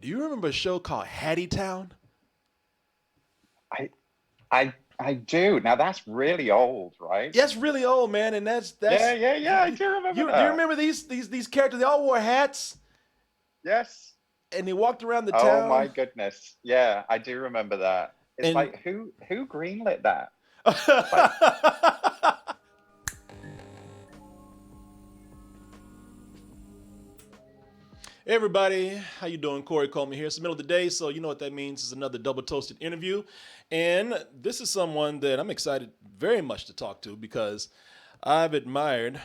Do you remember a show called Hattitown? I I do. Now that's really old, right? Yeah, it's really old, man, and Yeah, that's yeah, yeah. I do remember do you that. remember these characters? They all wore hats Yes. and they walked around the Oh my town goodness. Yeah, I do remember that. It's and like who greenlit that? Like, Hey everybody, how you doing? Corey Coleman here. It's the middle of the day, so you know what that means. It's another double toasted interview, and this is someone that I'm excited very much to talk to because I've admired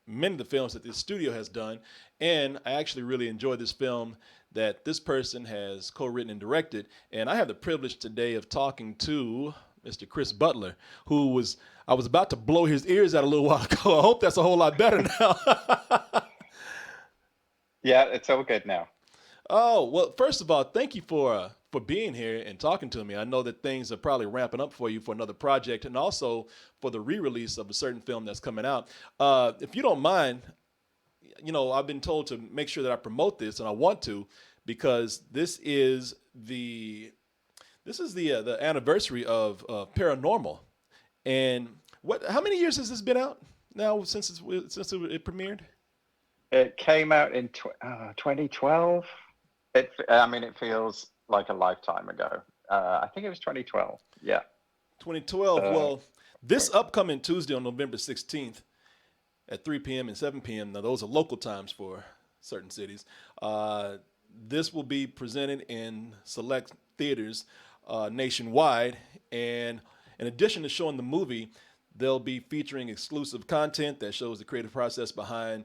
many of the films that this studio has done, and I actually really enjoy this film that this person has co-written and directed. And I have the privilege today of talking to Mr. Chris Butler, who was I was about to blow his ears out a little while ago. I hope that's a whole lot better now. yeah, it's all good now. Oh, well, first of all, thank you for being here and talking to me. I know that things are probably ramping up for you for another project and also for the re-release of a certain film that's coming out. If you don't mind, I've been told to make sure that I promote this, and I want to because this is the anniversary of ParaNormal. And what? How many years has this been out now since it premiered? It came out in 2012. I mean, it feels like a lifetime ago. I think it was 2012. Yeah. 2012. So, Well, this upcoming Tuesday on November 16th at 3 p.m. and 7 p.m. Now, those are local times for certain cities. Uh, this will be presented in select theaters nationwide. And in addition to showing the movie, they'll be featuring exclusive content that shows the creative process behind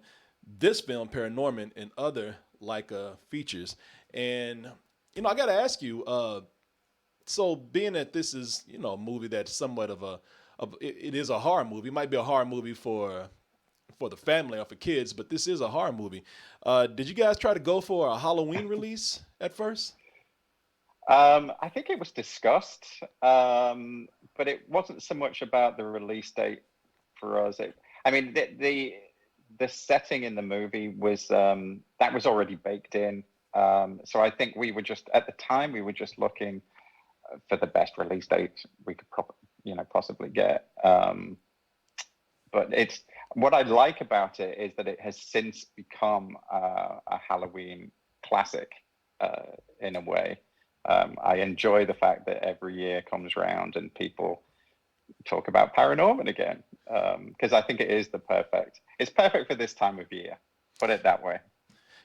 this film, ParaNorman, and other Laika features. And, I got to ask you, so being that this is a movie that's somewhat it is a horror movie. It might be a horror movie for the family or for kids, but this is a horror movie. Did you guys try to go for a Halloween release at first? I think it was discussed, but it wasn't so much about the release date for us. I mean, the setting in the movie was that was already baked in. So I think we were just at the time we were just looking for the best release date we could possibly get. But it's what I like about it is that it has since become a Halloween classic in a way. I enjoy the fact that every year comes around and people talk about ParaNorman again because I think it's perfect for this time of year. Put it that way.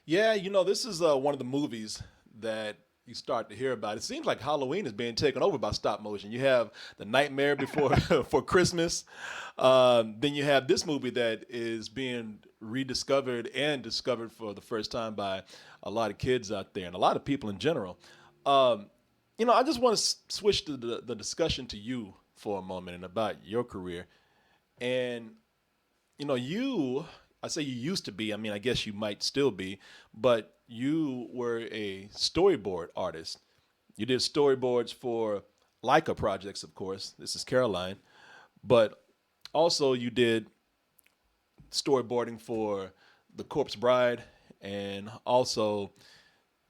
Yeah, this is one of the movies that you start to hear about. It seems like Halloween is being taken over by stop motion. You have The Nightmare Before for Christmas. Then you have this movie that is being rediscovered and discovered for the first time by a lot of kids out there and a lot of people in general. Um, I just want to switch the discussion to you for a moment and about your career. And I say you used to be, I mean, I guess you might still be, but you were a storyboard artist. You did storyboards for Leica projects, of course. This is Caroline. But also, you did storyboarding for The Corpse Bride, and also,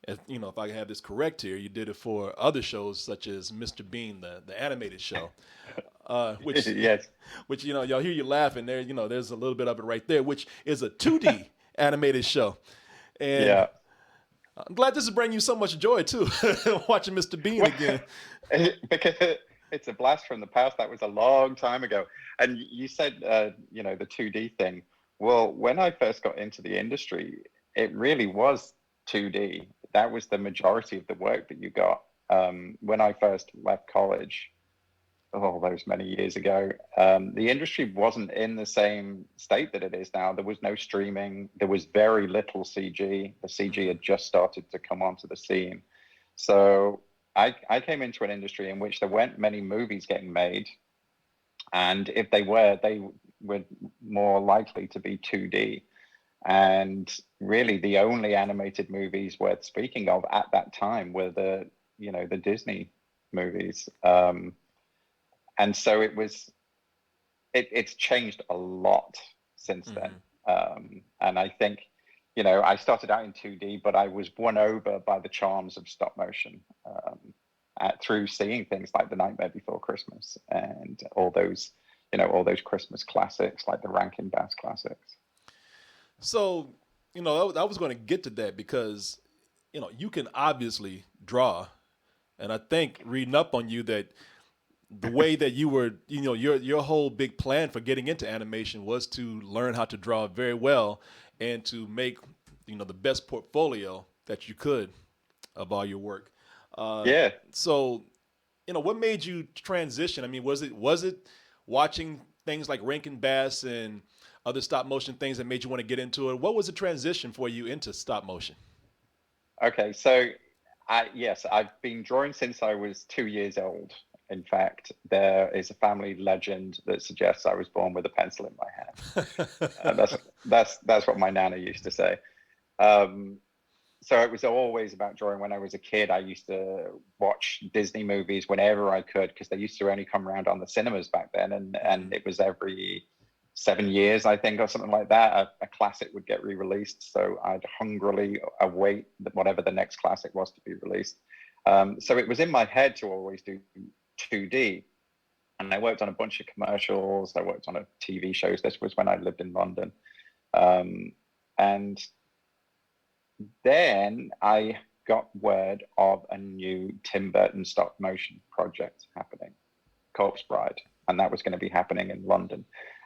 if I have this correct here, you did it for other shows such as Mr. Bean, the animated show, which Yes. which y'all hear you laughing there. There's a little bit of it right there, which is a 2D animated show, and Yeah. I'm glad this is bringing you so much joy too, watching Mr. Bean Well, again. because it's a blast from the past. That was a long time ago. And you said, the 2D thing. Well, when I first got into the industry, it really was 2D. That was the majority of the work that you got. When I first left college, oh, those many years ago, the industry wasn't in the same state that it is now. There was no streaming. There was very little CG. The CG had just started to come onto the scene. So I came into an industry in which there weren't many movies getting made. And if they were more likely to be 2D. And really, the only animated movies worth speaking of at that time were the Disney movies. And so it's changed a lot since then. And I think I started out in 2D, but I was won over by the charms of stop motion through seeing things like The Nightmare Before Christmas and all those Christmas classics like the Rankin Bass classics. So, I was going to get to that because, you can obviously draw. And I think reading up on you that the way that you were, your whole big plan for getting into animation was to learn how to draw very well and to make, the best portfolio that you could of all your work. Uh, Yeah. so, what made you transition? I mean, was it watching things like Rankin Bass and other stop motion things that made you want to get into it? What was the transition for you into stop motion? Okay. So, yes, I've been drawing since I was 2 years old. In fact, there is a family legend that suggests I was born with a pencil in my hand. That's what my nana used to say. Um, so it was always about drawing. When I was a kid, I used to watch Disney movies whenever I could because they used to only come around on the cinemas back then, and it was every 7 years, I think, or something like that. A classic would get re-released, so I'd hungrily await whatever the next classic was to be released. So it was in my head to always do 2D, and I worked on a bunch of commercials. I worked on a TV shows. This was when I lived in London, and then I got word of a new Tim Burton stop motion project happening, Corpse Bride, and that was going to be happening in London.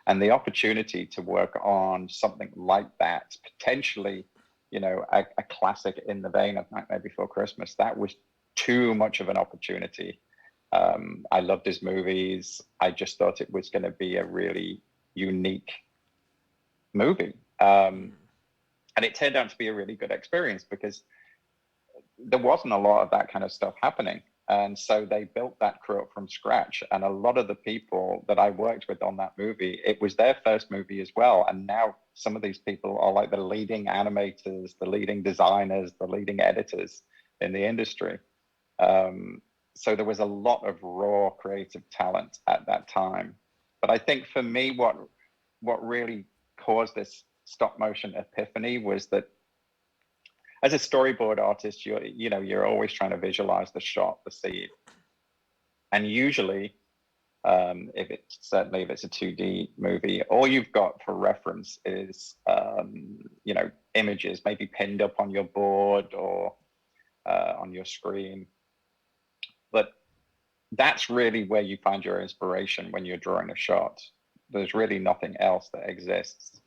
And the opportunity to work on something like that, potentially, a classic in the vein of Nightmare Before Christmas, that was too much of an opportunity. I loved his movies. I just thought it was going to be a really unique movie. And it turned out to be a really good experience because there wasn't a lot of that kind of stuff happening. And so they built that crew up from scratch. And a lot of the people that I worked with on that movie, it was their first movie as well. And now some of these people are like the leading animators, the leading designers, the leading editors in the industry. So there was a lot of raw creative talent at that time. But I think for me, what really caused this stop motion epiphany was that as a storyboard artist, you're always trying to visualize the shot, the scene, and usually, if it's a 2D movie, all you've got for reference is images maybe pinned up on your board or on your screen, but that's really where you find your inspiration when you're drawing a shot. There's really nothing else that exists.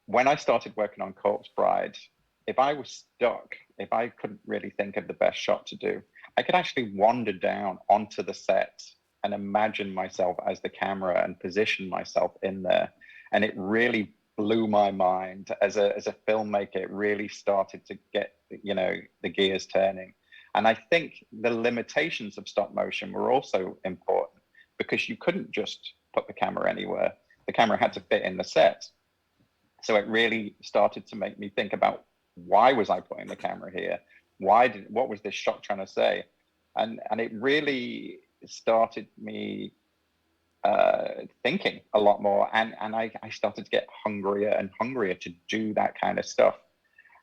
When I started working on Corpse Bride, if I was stuck, if I couldn't really think of the best shot to do, I could actually wander down onto the set and imagine myself as the camera and position myself in there. And it really blew my mind as a filmmaker. It really started to get, the gears turning. And I think the limitations of stop motion were also important because you couldn't just put the camera anywhere. The camera had to fit in the set. So it really started to make me think about, why was I putting the camera here? What was this shot trying to say? And it really started me thinking a lot more. And I started to get hungrier and hungrier to do that kind of stuff.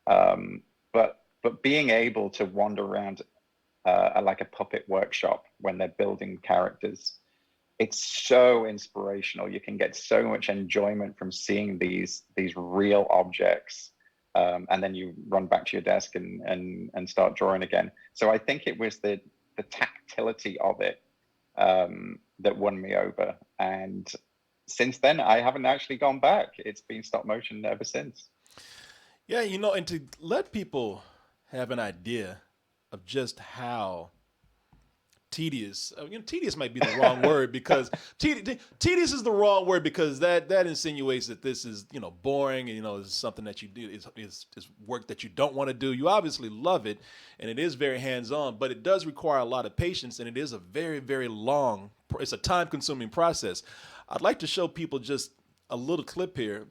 But being able to wander around like a puppet workshop when they're building characters, it's so inspirational. You can get so much enjoyment from seeing these real objects. And then you run back to your desk and start drawing again. So I think it was the tactility of it that won me over. And since then, I haven't actually gone back. It's been stop motion ever since. Yeah, and to let people have an idea of just how tedious. Tedious might be the wrong word because tedious is the wrong word because that insinuates that this is boring and is something that you do is work that you don't want to do. You obviously love it, and it is very hands on, but it does require a lot of patience, and it is a very very long. It's a time consuming process. I'd like to show people just a little clip here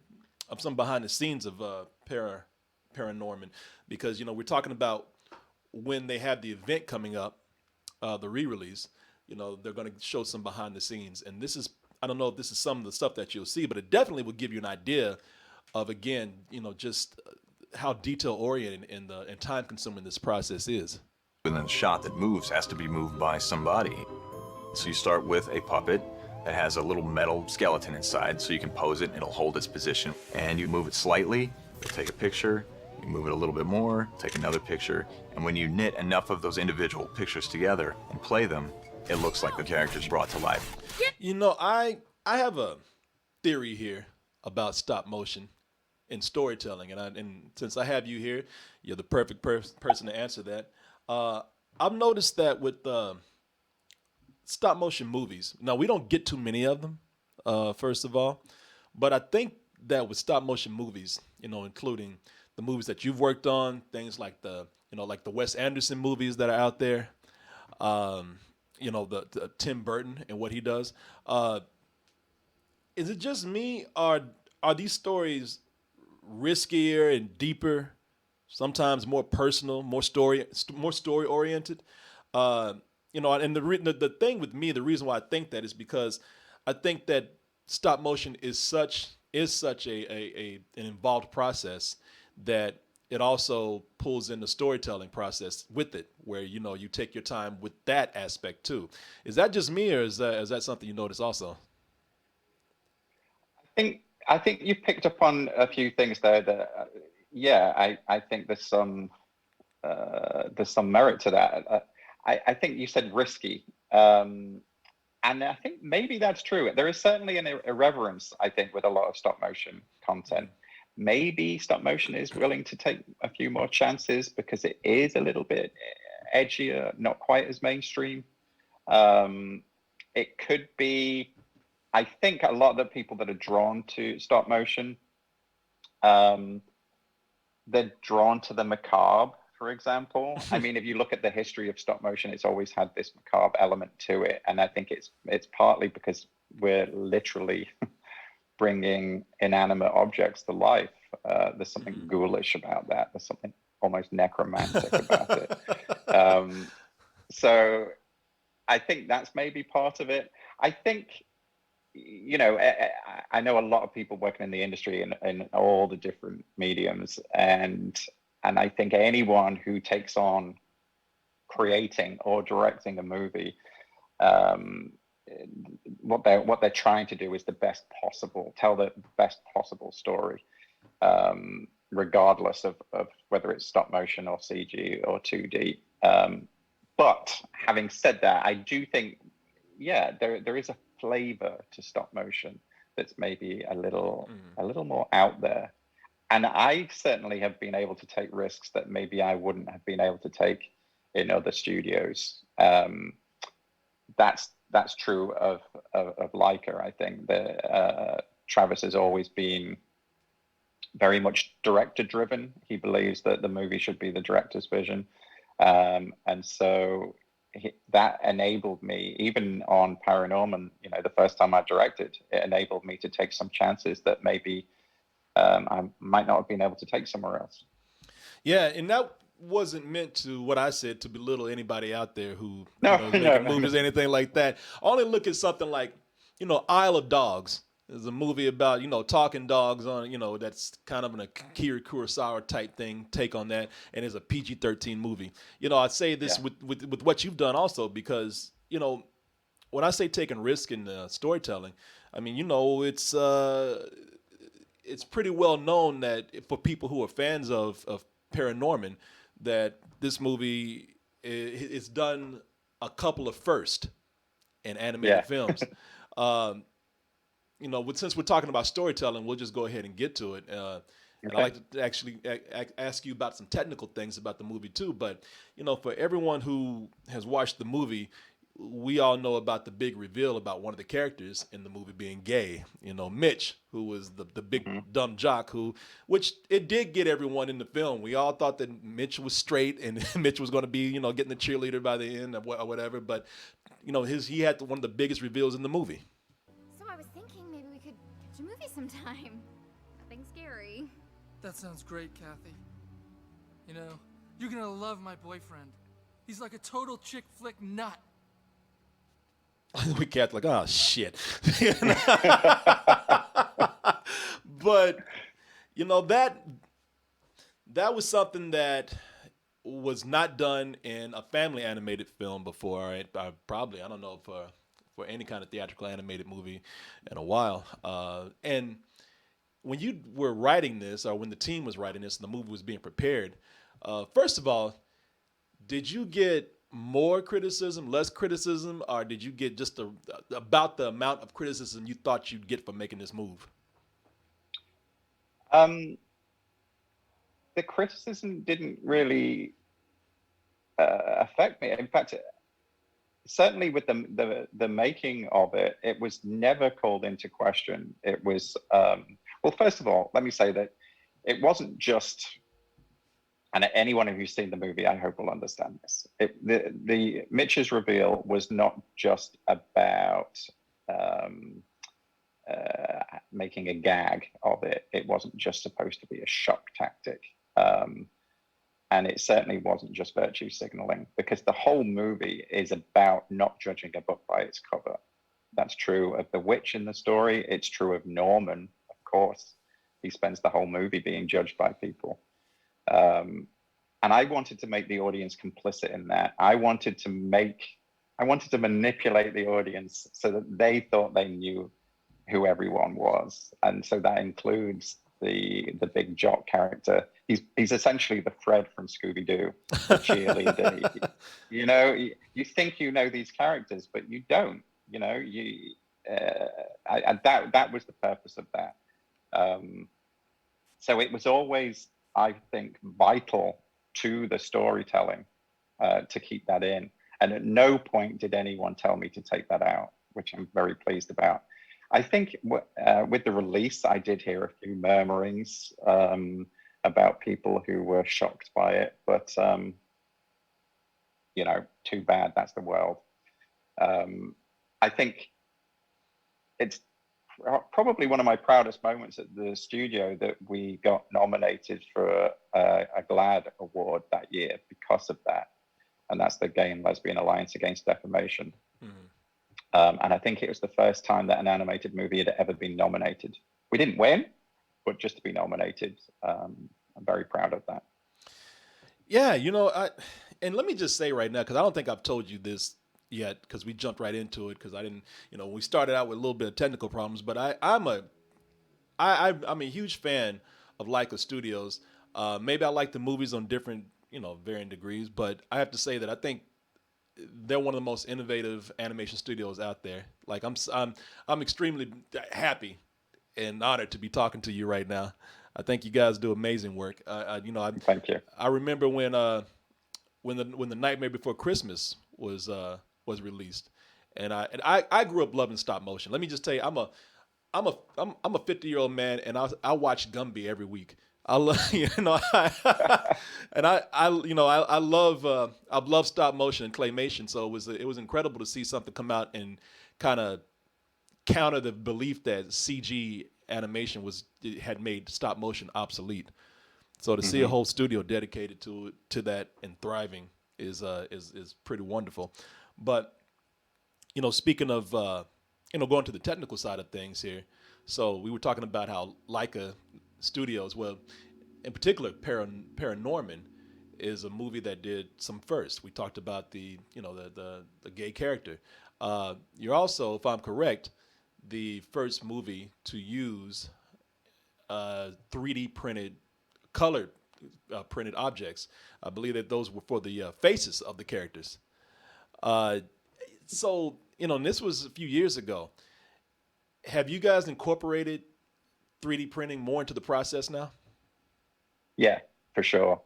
of some behind the scenes of ParaNorman because we're talking about when they have the event coming up, the re-release, they're going to show some behind the scenes. And this is, I don't know if this is some of the stuff that you'll see, but it definitely will give you an idea of, again, just how detail oriented and time consuming this process is. And then the shot that moves has to be moved by somebody. So you start with a puppet that has a little metal skeleton inside, so you can pose it and it'll hold its position. And you move it slightly, you'll take a picture, you move it a little bit more, take another picture, and when you knit enough of those individual pictures together and play them, it looks like the character's brought to life. You know, I have a theory here about stop motion in storytelling, and since I have you here, you're the perfect person to answer that. I've noticed that with stop motion movies, now we don't get too many of them, first of all, but I think that with stop motion movies, you know, including the movies that you've worked on, things like like the Wes Anderson movies that are out there, you know, the Tim Burton and what he does. Is it just me, or are these stories riskier and deeper, sometimes more personal, more story oriented? You know, and the thing with me, the reason why I think that is because I think that stop motion is such an involved process that it also pulls in the storytelling process with it, where you know you take your time with that aspect too. Is that just me, or is that something you notice also? I think you've picked up on a few things there that, yeah, I think there's some merit to that. I think you said risky, and I think maybe that's true. There is certainly an irreverence, I think, with a lot of stop motion content. Maybe stop motion is willing to take a few more chances because it is a little bit edgier, not quite as mainstream. It could be, I think a lot of the people that are drawn to stop motion, they're drawn to the macabre, for example. I mean, if you look at the history of stop motion, it's always had this macabre element to it. And I think it's partly because we're literally bringing inanimate objects to life. There's something ghoulish about that. There's something almost necromantic about it. So I think that's maybe part of it. I think, you know, I know a lot of people working in the industry in all the different mediums, and I think anyone who takes on creating or directing a movie, what they're trying to do is tell the best possible story, regardless of whether it's stop motion or CG or 2D. But having said that, I do think, yeah, there is a flavor to stop motion that's maybe a little more out there. And I certainly have been able to take risks that maybe I wouldn't have been able to take in other studios. That's true of Laika. I think that Travis has always been very much director driven. He believes that the movie should be the director's vision. And so that enabled me, even on ParaNorman, you know, the first time I directed, it enabled me to take some chances that maybe I might not have been able to take somewhere else. Yeah, and that wasn't meant to, what I said, to belittle anybody out there who No, making movies or anything like that. Only look at something like, you know, Isle of Dogs. There's a movie about, you know, talking dogs on, you know, that's kind of an Akira Kurosawa type thing, take on that, and it's a PG-13 movie. You know, I say this with what you've done also because, you know, when I say taking risk in storytelling, I mean, you know, it's pretty well known that for people who are fans of ParaNorman, that this movie is done a couple of first in animated films. You know, since we're talking about storytelling, we'll just go ahead and get to it. And I'd like to actually ask you about some technical things about the movie too. But, you know, for everyone who has watched the movie, we all know about the big reveal about one of the characters in the movie being gay. You know, Mitch, who was the big dumb jock, which it did get everyone in the film. We all thought that Mitch was straight and Mitch was going to be, you know, getting the cheerleader by the end or whatever. But, you know, he had one of the biggest reveals in the movie. So I was thinking maybe we could catch a movie sometime. Nothing scary. That sounds great, Kathy. You know, you're gonna love my boyfriend. He's like a total chick flick nut. We kept like, oh shit. But you know that was something that was not done in a family animated film before. Right? I don't know for any kind of theatrical animated movie in a while. And when you were writing this, or when the team was writing this, and the movie was being prepared, first of all, did you get more criticism, less criticism, or did you get just about the amount of criticism you thought you'd get for making this move? Um, the criticism didn't really affect me. In fact, certainly with the making of it, it was never called into question. It was well, first of all, let me say that it wasn't just, and anyone who's seen the movie, I hope will understand this. The Mitch's reveal was not just about making a gag of it. It wasn't just supposed to be a shock tactic. And it certainly wasn't just virtue signaling, because the whole movie is about not judging a book by its cover. That's true of the witch in the story. It's true of Norman, of course. He spends the whole movie being judged by people. And I wanted to make the audience complicit in that. I wanted to manipulate the audience so that they thought they knew who everyone was. And so that includes the big jock character. He's essentially the Fred from Scooby-Doo, the cheerleader. You think you know these characters, but you don't. That was the purpose of that. So it was always, I think, vital to the storytelling to keep that in. And at no point did anyone tell me to take that out, which I'm very pleased about. I think with the release, I did hear a few murmurings about people who were shocked by it, but too bad. That's the world. I think it's probably one of my proudest moments at the studio that we got nominated for a GLAAD award that year because of that, and that's the Gay and Lesbian Alliance Against Defamation. Mm-hmm. And I think it was the first time that an animated movie had ever been nominated. We didn't win, but just to be nominated, I'm very proud of that. Yeah, and let me just say right now, because I don't think I've told you this yet, because we jumped right into it, because I didn't, we started out with a little bit of technical problems, but I'm a huge fan of Laika Studios. Maybe I like the movies on different, varying degrees, but I have to say that I think they're one of the most innovative animation studios out there. Like I'm extremely happy and honored to be talking to you right now. I think you guys do amazing work. Thank you. I remember when the Nightmare Before Christmas was released, and I grew up loving stop motion. Let me just tell you, I'm a 50-year-old man, and I watch Gumby every week. I love, and I love stop motion and claymation. So it was incredible to see something come out and kind of counter the belief that CG animation had made stop motion obsolete. So to see a whole studio dedicated to that and thriving is pretty wonderful. But speaking of going to the technical side of things here, so we were talking about how Laika Studios, well, in particular, ParaNorman is a movie that did some firsts. We talked about the gay character. You're also, if I'm correct, the first movie to use 3D printed, colored printed objects. I believe that those were for the faces of the characters. So, and this was a few years ago. Have you guys incorporated 3D printing more into the process now? Yeah, for sure.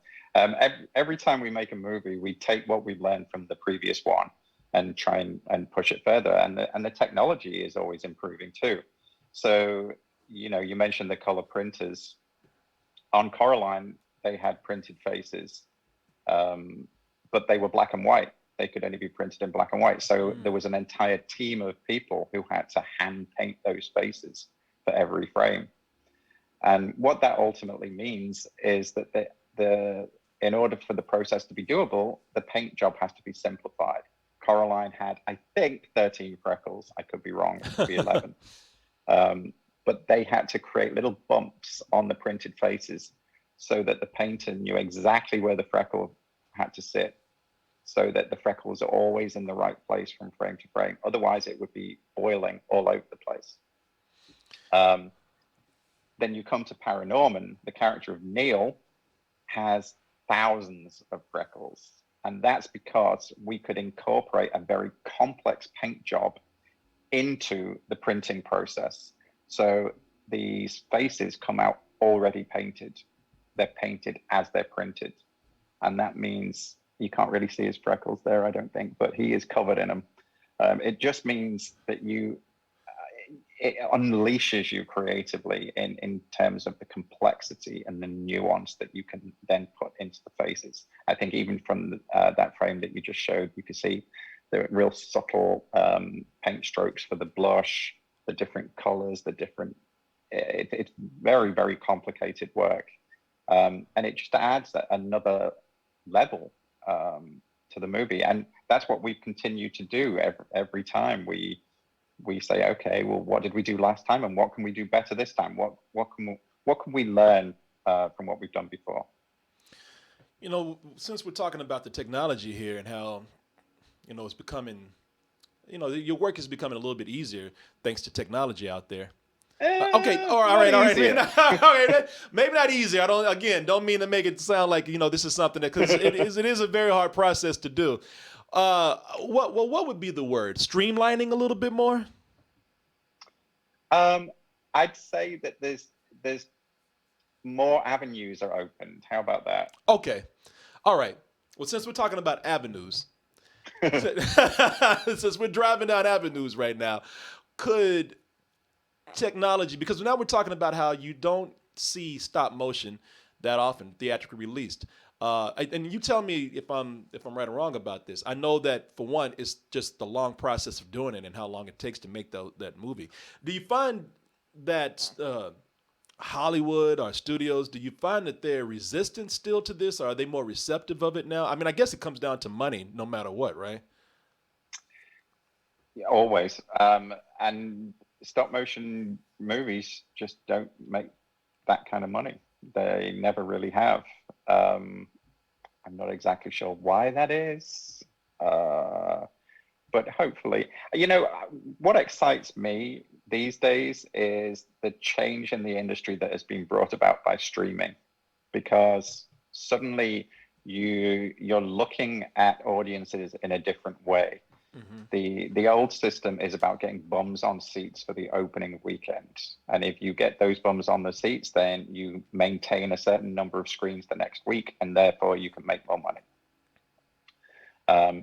Every time we make a movie, we take what we've learned from the previous one and try and push it further. And the technology is always improving too. So, you mentioned the color printers. On Coraline, they had printed faces, but they were black and white. They could only be printed in black and white. So there was an entire team of people who had to hand paint those faces for every frame. And what that ultimately means is that in order for the process to be doable, the paint job has to be simplified. Coraline had, I think, 13 freckles. I could be wrong. It could be 11. But they had to create little bumps on the printed faces so that the painter knew exactly where the freckle had to sit, so that the freckles are always in the right place from frame to frame. Otherwise, it would be boiling all over the place. Then you come to ParaNorman, the character of Neil has thousands of freckles. And that's because we could incorporate a very complex paint job into the printing process. So these faces come out already painted. They're painted as they're printed. And that means you can't really see his freckles there, I don't think, but he is covered in them. It just means that it unleashes you creatively in terms of the complexity and the nuance that you can then put into the faces. I think even from that frame that you just showed, you could see the real subtle paint strokes for the blush, the different colors, the different, it's very, very complicated work. And it just adds another level to the movie. And that's what we continue to do every time we say, okay, well, what did we do last time, and what can we do better this time? What can we learn from what we've done before? You know, since we're talking about the technology here and how, you know, it's becoming, you know, your work is becoming a little bit easier thanks to technology out there. Okay, all right. Maybe not easier. Don't mean to make it sound like, you know, this is something that, because it is a very hard process to do. What would be the word? Streamlining a little bit more? I'd say that there's more avenues are opened. How about that? Okay. All right. Well, since we're talking about avenues, since we're driving down avenues right now, could technology, because now we're talking about how you don't see stop motion that often theatrically released. And you tell me if I'm right or wrong about this. I know that for one, it's just the long process of doing it and how long it takes to make that movie. Do you find that Hollywood or studios, do you find that they're resistant still to this, or are they more receptive of it now? I mean, I guess it comes down to money, no matter what, right? Yeah, always. And stop motion movies just don't make that kind of money. They never really have. I'm not exactly sure why that is, but hopefully, you know, what excites me these days is the change in the industry that has been brought about by streaming, because suddenly you're looking at audiences in a different way. Mm-hmm. The old system is about getting bums on seats for the opening weekend. And if you get those bums on the seats, then you maintain a certain number of screens the next week, and therefore you can make more money.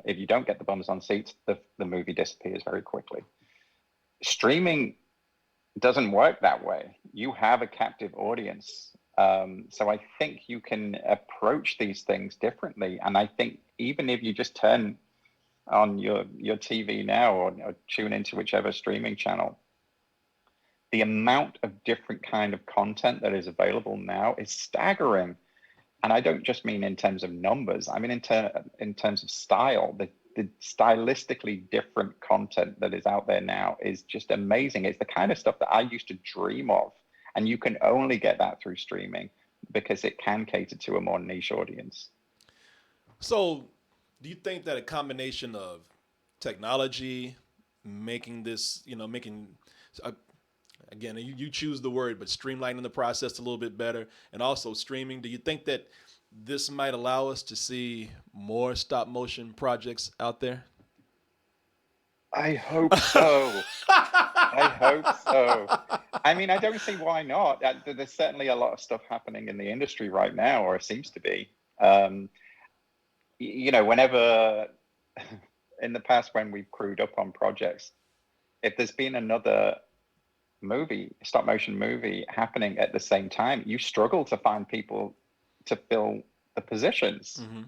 If you don't get the bums on seats, the movie disappears very quickly. Streaming doesn't work that way. You have a captive audience. So I think you can approach these things differently. And I think even if you just turn on your TV now or tune into whichever streaming channel, the amount of different kind of content that is available now is staggering. And I don't just mean in terms of numbers. I mean in terms of style. The stylistically different content that is out there now is just amazing. It's the kind of stuff that I used to dream of. And you can only get that through streaming because it can cater to a more niche audience. So do you think that a combination of technology, making this, you know, again, you choose the word, but streamlining the process a little bit better, and also streaming, do you think that this might allow us to see more stop motion projects out there? I hope so. I hope so. I mean, I don't see why not. There's certainly a lot of stuff happening in the industry right now, or it seems to be. You know, whenever in the past when we've crewed up on projects, if there's been another stop motion movie happening at the same time, you struggle to find people to fill the positions. Mm-hmm.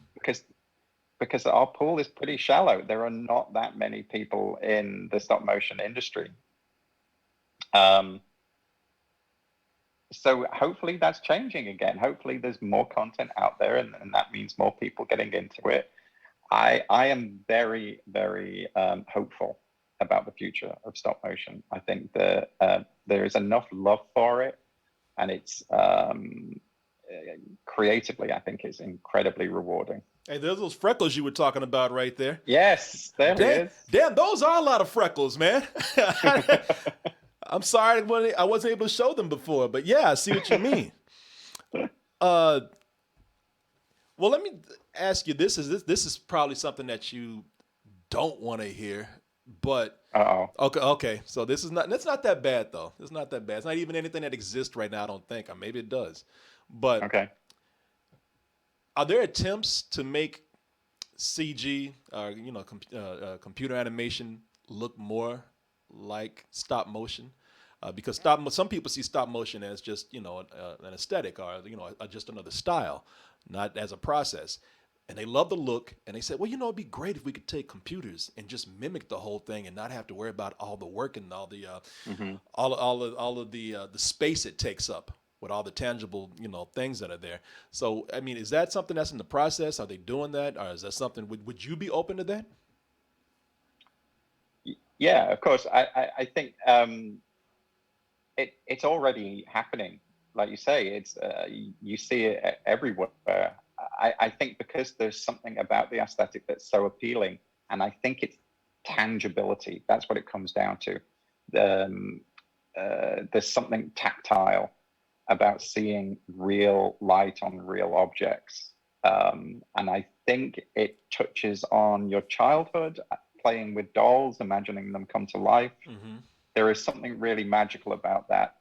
because our pool is pretty shallow. There are not that many people in the stop motion industry. So hopefully that's changing again. Hopefully there's more content out there, and that means more people getting into it. I am very, very hopeful about the future of stop motion. I think that there is enough love for it, and it's creatively, I think it's incredibly rewarding. Hey, there's those freckles you were talking about right there. Yes, there he Damn, is. damn, those are a lot of freckles, man. I'm sorry I wasn't able to show them before, but yeah, I see what you mean. Well, let me ask you this is probably something that you don't want to hear, but Uh-oh. okay. So that's not that bad though. It's not that bad. It's not even anything that exists right now, I don't think. Or maybe it does. But Okay. are there attempts to make CG or computer animation look more like stop motion? Because some people see stop motion as just an aesthetic or just another style, not as a process. And they love the look, and they said, well, it'd be great if we could take computers and just mimic the whole thing and not have to worry about all the work and all the all of the space it takes up with all the tangible things that are there. So I mean, is that something that's in the process? Are they doing that, or is that something? Would you be open to that? Yeah, of course. I think it's already happening. Like you say, it's you see it everywhere. I think because there's something about the aesthetic that's so appealing, and I think it's tangibility. That's what it comes down to. There's something tactile about seeing real light on real objects. And I think it touches on your childhood, playing with dolls, imagining them come to life. Mm-hmm. There is something really magical about that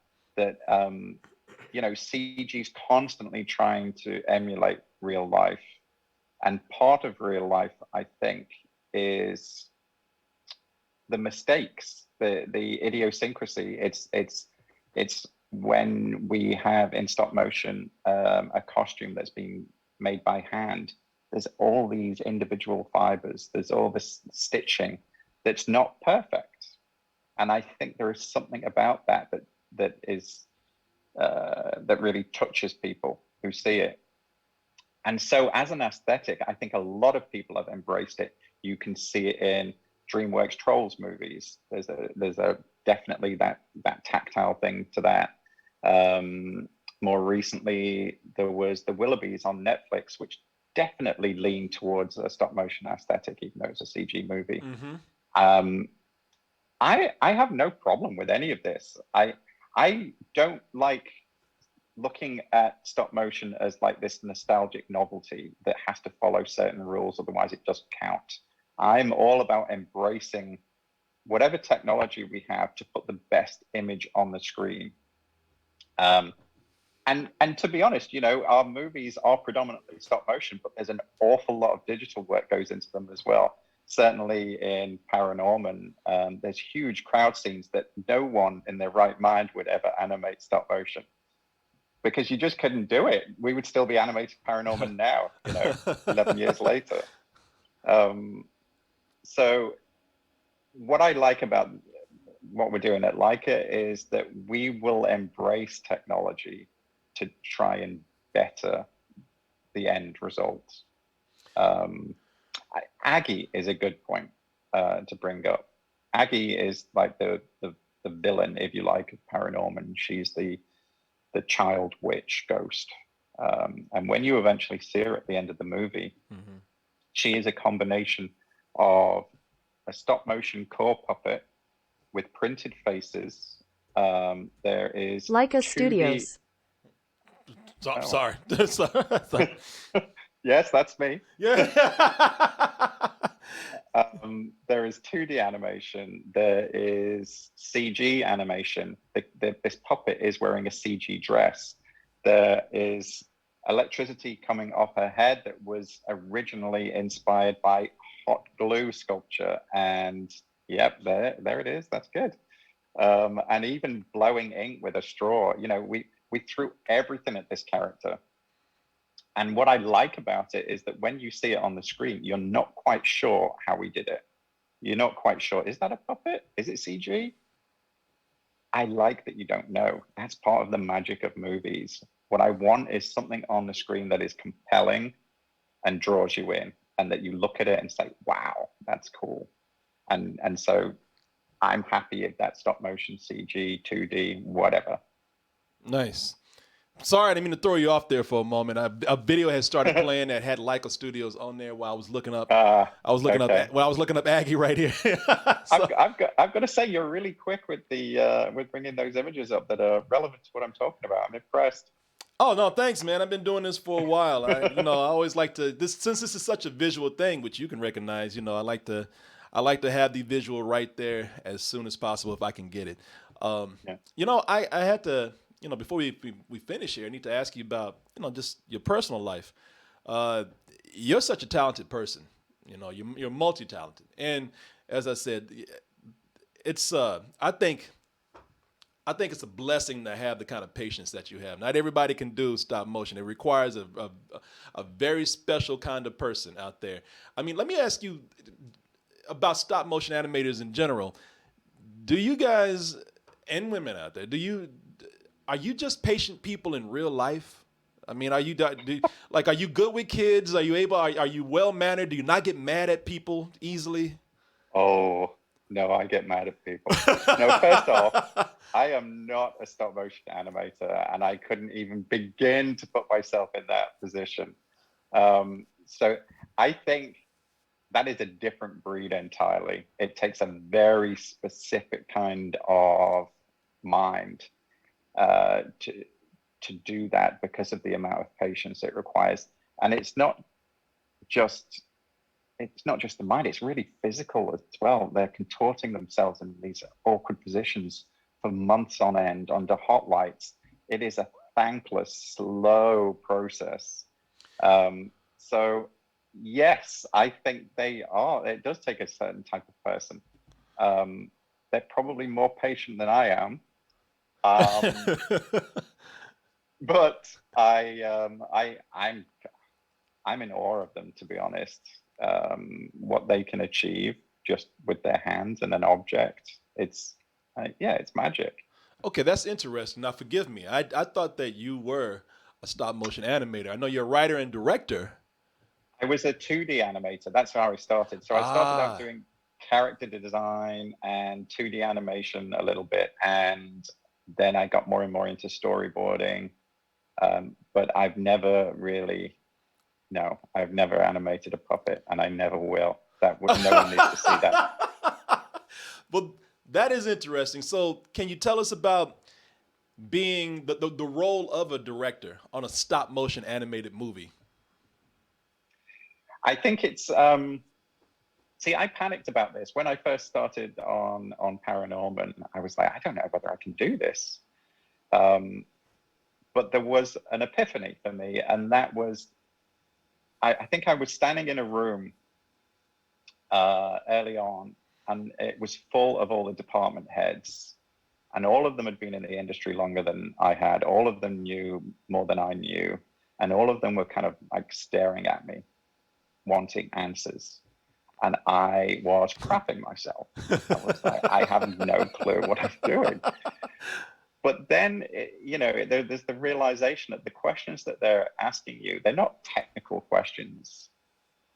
CG is constantly trying to emulate real life. And part of real life, I think, is the mistakes, the idiosyncrasy. It's when we have in stop motion a costume that's being made by hand. There's all these individual fibers. There's all this stitching that's not perfect. And I think there is something about that really touches people who see it. And so as an aesthetic, I think a lot of people have embraced it. You can see it in DreamWorks Trolls movies. There's a definitely that tactile thing to that. More recently, there was the Willoughbys on Netflix, which definitely leaned towards a stop motion aesthetic, even though it's a CG movie. Mm-hmm. I have no problem with any of this. I don't like looking at stop motion as like this nostalgic novelty that has to follow certain rules, otherwise it doesn't count. I'm all about embracing whatever technology we have to put the best image on the screen. And to be honest, our movies are predominantly stop motion, but there's an awful lot of digital work goes into them as well. Certainly in ParaNorman, there's huge crowd scenes that no one in their right mind would ever animate stop motion, because you just couldn't do it. We would still be animating ParaNorman now, 11 years later. So what I like about what we're doing at Laika is that we will embrace technology to try and better the end results. Aggie is a good point to bring up. Aggie is like the villain, if you like, of ParaNorman. She's the child witch ghost. And when you eventually see her at the end of the movie, mm-hmm. she is a combination of a stop motion core puppet with printed faces. There is Laika Studios. Sorry. Yes, that's me. Yeah. There is 2D animation. There is CG animation. This puppet is wearing a CG dress. There is electricity coming off her head that was originally inspired by hot glue sculpture. And yep, there it is. That's good. And even blowing ink with a straw. We threw everything at this character. And what I like about it is that when you see it on the screen, you're not quite sure how we did it. You're not quite sure, is that a puppet? Is it CG? I like that you don't know. That's part of the magic of movies. What I want is something on the screen that is compelling and draws you in, and that you look at it and say, wow, that's cool. And so I'm happy if that's stop motion, CG, 2D, whatever. Nice. Sorry, I didn't mean to throw you off there for a moment. A video had started playing that had Laika Studios on there while I was looking up. Okay. When I was looking up Aggie right here. So, I've got to say, you're really quick with with bringing those images up that are relevant to what I'm talking about. I'm impressed. oh no, thanks, man. I've been doing this for a while. I always like to since this is such a visual thing, which you can recognize. I like to have the visual right there as soon as possible if I can get it. Yeah. I had to, before we finish here, I need to ask you about, just your personal life. You're such a talented person. You're multi-talented, and as I said, it's I think it's a blessing to have the kind of patience that you have. Not everybody can do stop motion. It requires a very special kind of person out there. I mean, let me ask you about stop motion animators in general. Do you guys and women out there, are you just patient people in real life? I mean, are you good with kids? Are you well mannered? Do you not get mad at people easily? Oh, no, I get mad at people. No, first off, I am not a stop motion animator, and I couldn't even begin to put myself in that position. So I think that is a different breed entirely. It takes a very specific kind of mind to do that because of the amount of patience it requires. And it's not just the mind, it's really physical as well. They're contorting themselves in these awkward positions for months on end under hot lights. It is a thankless, slow process. So yes, I think it does take a certain type of person. They're probably more patient than I am. But I'm in awe of them, to be honest. What they can achieve just with their hands and an object, it's magic. Okay, that's interesting. Now, forgive me. I thought that you were a stop motion animator. I know you're a writer and director. I was a 2D animator. That's how I started. So I started out Ah. doing character design and 2D animation a little bit, and then I got more and more into storyboarding. But I've never animated a puppet, and I never will. No one needs to see that. Well, that is interesting. So, can you tell us about being the role of a director on a stop motion animated movie? I think it's see, I panicked about this when I first started on ParaNorman. I was like, I don't know whether I can do this. But there was an epiphany for me, and that was, I think I was standing in a room early on, and it was full of all the department heads, and all of them had been in the industry longer than I had. All of them knew more than I knew, and all of them were kind of like staring at me, wanting answers. And I was crapping myself. I was like, I have no clue what I'm doing. But then, there's the realization that the questions that they're asking you, they're not technical questions.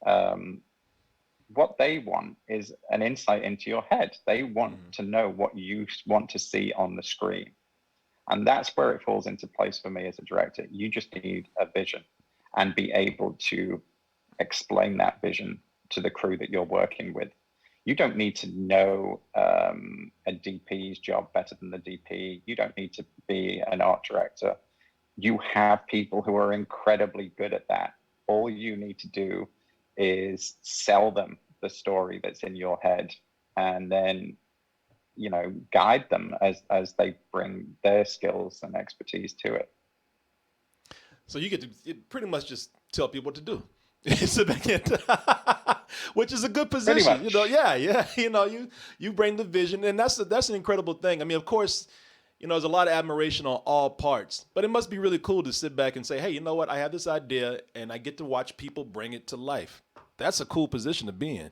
What they want is an insight into your head. They want to know what you want to see on the screen. And that's where it falls into place for me as a director. You just need a vision and be able to explain that vision to the crew that you're working with. You don't need to know a DP's job better than the DP. You don't need to be an art director. You have people who are incredibly good at that. All you need to do is sell them the story that's in your head, and then guide them as they bring their skills and expertise to it. So you get to pretty much just tell people what to do. Which is a good position, you bring the vision, and that's an incredible thing. I mean, of course, there's a lot of admiration on all parts, but it must be really cool to sit back and say, hey, you know what? I have this idea, and I get to watch people bring it to life. That's a cool position to be in.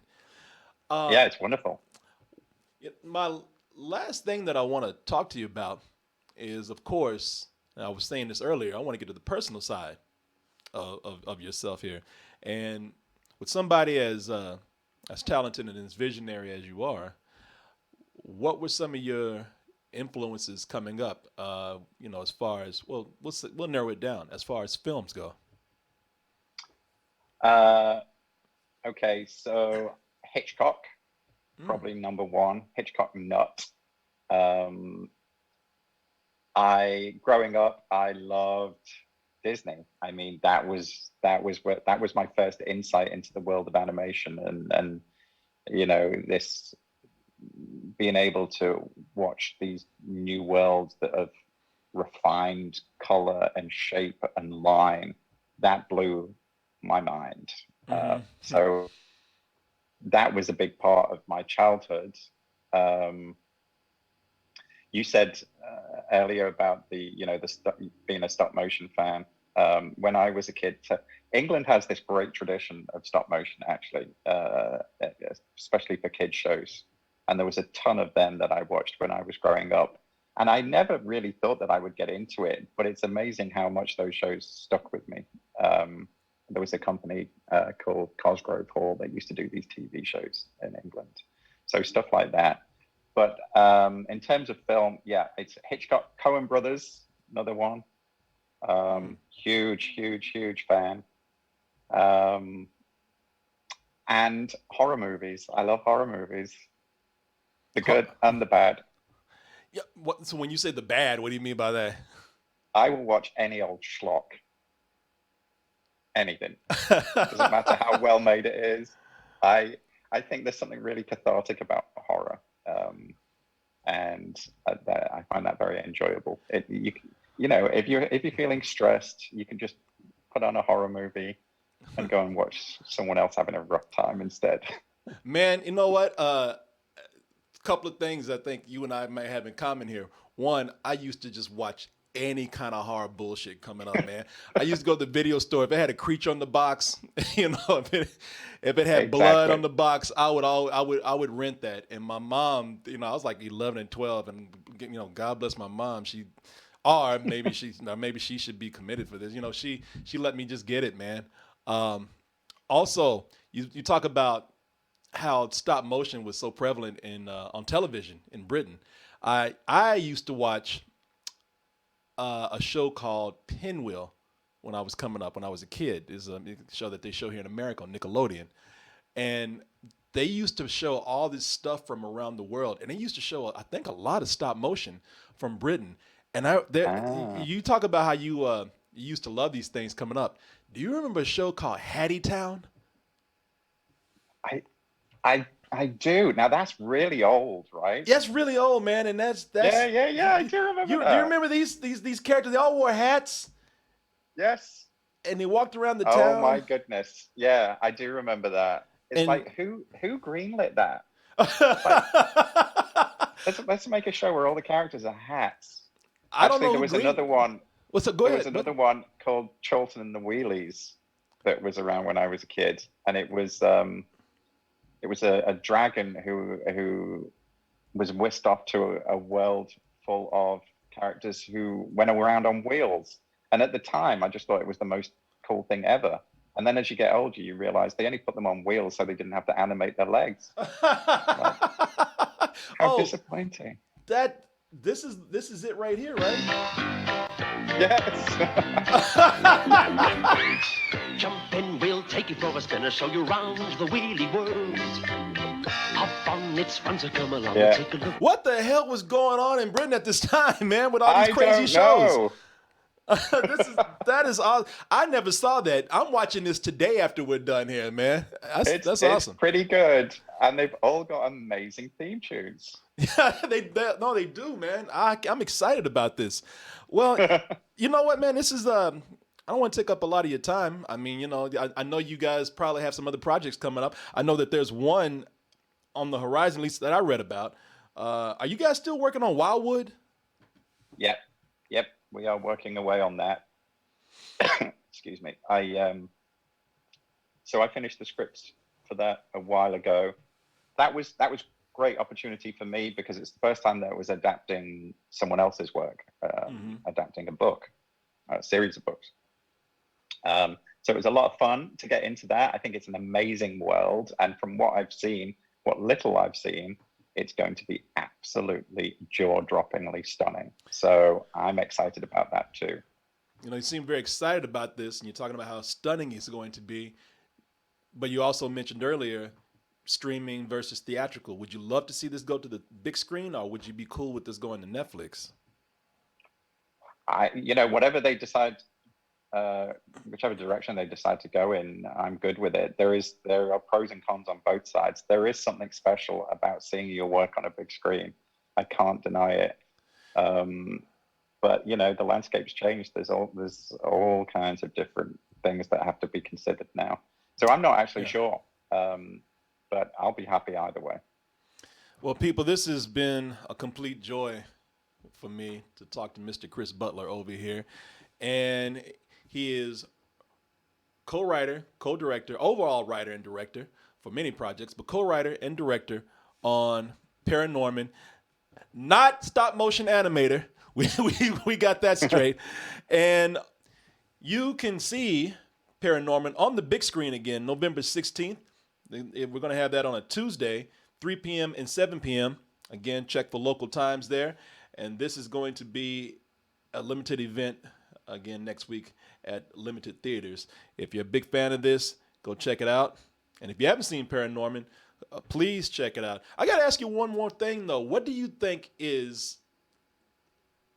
Yeah, it's wonderful. My last thing that I want to talk to you about is, of course, and I was saying this earlier, I want to get to the personal side of yourself here. And with somebody as talented and as visionary as you are, what were some of your influences coming up? You know, as far as we'll narrow it down as far as films go. Okay, so Hitchcock, probably number one. Hitchcock nut. Growing up, I loved Disney. I mean, that was my first insight into the world of animation, and you know, this being able to watch these new worlds that have refined color and shape and line, that blew my mind. So that was a big part of my childhood. You said earlier about being a stop motion fan. When I was a kid, England has this great tradition of stop motion, actually, especially for kids shows. And there was a ton of them that I watched when I was growing up. And I never really thought that I would get into it, but it's amazing how much those shows stuck with me. There was a company called Cosgrove Hall that used to do these TV shows in England. So stuff like that. But in terms of film, yeah, it's Hitchcock, Coen Brothers, another one. Huge fan. And horror movies. I love horror movies. The good and the bad. Yeah. So when you say the bad, what do you mean by that? I will watch any old schlock. Anything. Doesn't matter how well made it is. I think there's something really cathartic about horror. And I find that very enjoyable. You know, if you're feeling stressed, you can just put on a horror movie and go and watch someone else having a rough time instead. Man, you know what? A couple of things I think you and I may have in common here. One, I used to just watch any kind of horror bullshit coming up, man. I used to go to the video store. If it had a creature on the box, you know, if it had blood on the box, I would rent that. And my mom, you know, I was like 11 and 12, and you know, God bless my mom. Maybe she should be committed for this. You know, she let me just get it, man. Also, you talk about how stop motion was so prevalent in on television in Britain. I used to watch a show called Pinwheel when I was coming up, when I was a kid. It's a show that they show here in America on Nickelodeon. And they used to show all this stuff from around the world. And they used to show, I think, a lot of stop motion from Britain. And you talk about how you used to love these things coming up. Do you remember a show called Hattitown? I do. Now that's really old, right? That's really old, man. And that's yeah. I do remember that. Do you remember these characters? They all wore hats. Yes. And they walked around the town. Oh my goodness. Yeah, I do remember that. It's like who greenlit that? Let's make a show where all the characters are hats. I don't know. There was another one. Go ahead. There was another one called Charlton and the Wheelies that was around when I was a kid, and it was a dragon who was whisked off to a world full of characters who went around on wheels. And at the time, I just thought it was the most cool thing ever. And then as you get older, you realize they only put them on wheels so they didn't have to animate their legs. How disappointing. This is it right here, right? Yes. Jump in, we'll take you for a spin, show you round the wheelie world. Hop on its fun, so come along and take a look. What the hell was going on in Britain at this time, man, with all these crazy shows? That is awesome. I never saw that. I'm watching this today after we're done here, man. That's awesome. It's pretty good, and they've all got amazing theme tunes. Yeah, they do, man. I'm excited about this. Well, you know what, man? This is I don't want to take up a lot of your time. I mean, you know, I know you guys probably have some other projects coming up. I know that there's one on the horizon, at least that I read about. Are you guys still working on Wildwood? Yep. We are working away on that. Excuse me. So I finished the scripts for that a while ago. That was great opportunity for me because it's the first time that I was adapting someone else's work, adapting a book, a series of books. So it was a lot of fun to get into that. I think it's an amazing world. And from what I've seen, what little I've seen, it's going to be absolutely jaw-droppingly stunning. So I'm excited about that too. You know, you seem very excited about this, and you're talking about how stunning it's going to be. But you also mentioned earlier streaming versus theatrical. Would you love to see this go to the big screen, or would you be cool with this going to Netflix? Whatever they decide, whichever direction they decide to go in, I'm good with it. There are pros and cons on both sides. There is something special about seeing your work on a big screen. I can't deny it. But the landscape's changed. There's all kinds of different things that have to be considered now. So I'm not actually sure, but I'll be happy either way. Well, people, this has been a complete joy for me to talk to Mr. Chris Butler over here. And he is co-writer, co-director, overall writer and director for many projects, but co-writer and director on ParaNorman, not stop-motion animator. We got that straight. And you can see ParaNorman on the big screen again, November 16th. We're going to have that on a Tuesday, 3 p.m. and 7 p.m. Again, check for local times there. And this is going to be a limited event again next week at limited theaters. If you're a big fan of this, go check it out. And if you haven't seen ParaNorman, please check it out. I got to ask you one more thing, though. What do you think is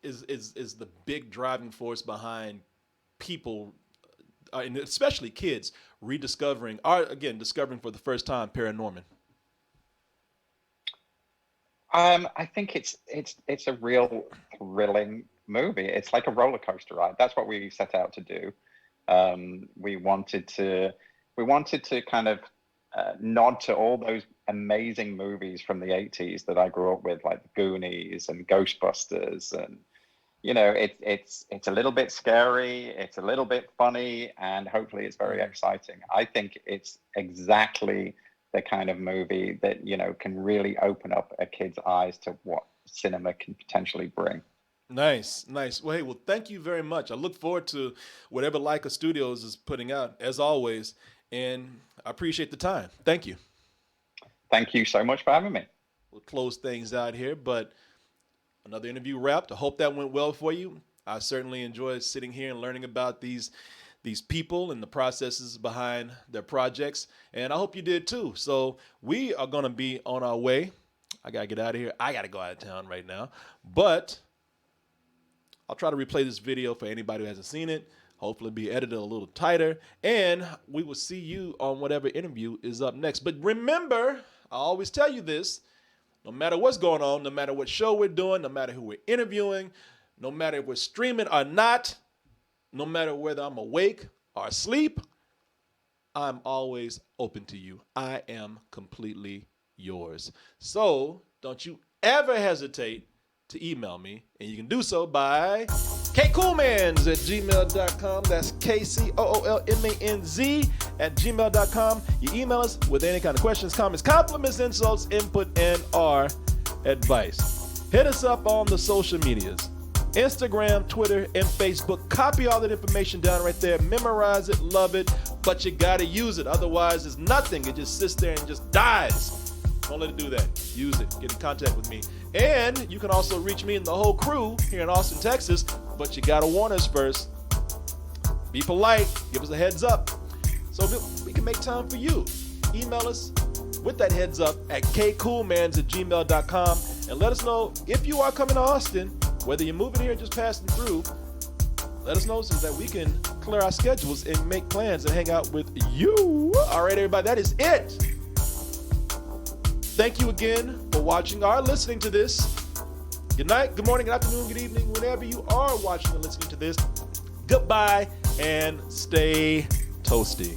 the big driving force behind people, and especially kids, discovering for the first time ParaNorman? I think it's a real thrilling movie. It's like a roller coaster ride. That's what we set out to do. We wanted to kind of nod to all those amazing movies from the 80s that I grew up with, like The Goonies and Ghostbusters, and it's a little bit scary, it's a little bit funny, and hopefully it's very exciting. I think it's exactly the kind of movie that can really open up a kid's eyes to what cinema can potentially bring. Nice. Well, hey, thank you very much. I look forward to whatever Laika Studios is putting out, as always, and I appreciate the time. Thank you. Thank you so much for having me. We'll close things out here, but another interview wrapped. I hope that went well for you. I certainly enjoyed sitting here and learning about these people and the processes behind their projects, and I hope you did too. So we are going to be on our way. I got to get out of here. I got to go out of town right now, but I'll try to replay this video for anybody who hasn't seen it. Hopefully be edited a little tighter, and we will see you on whatever interview is up next. But remember, I always tell you this, no matter what's going on, no matter what show we're doing, no matter who we're interviewing, no matter if we're streaming or not, no matter whether I'm awake or asleep, I'm always open to you. I am completely yours. So don't you ever hesitate to email me, and you can do so by kcoolmans@gmail.com. That's KCOOLMANZ@gmail.com. You email us with any kind of questions, comments, compliments, insults, input, and or advice. Hit us up on the social medias, Instagram, Twitter, and Facebook. Copy all that information down right there. Memorize it, love it, but you gotta use it. Otherwise, it's nothing. It just sits there and just dies. Don't let it do that. Use it. Get in contact with me. And you can also reach me and the whole crew here in Austin, Texas, but you gotta warn us first. Be polite. Give us a heads up so we can make time for you. Email us with that heads up at kcoolmans@gmail.com and let us know if you are coming to Austin, whether you're moving here or just passing through. Let us know so that we can clear our schedules and make plans and hang out with you. All right, everybody, that is it. Thank you again for watching or listening to this. Good night, good morning, good afternoon, good evening, whenever you are watching and listening to this. Goodbye and stay toasty.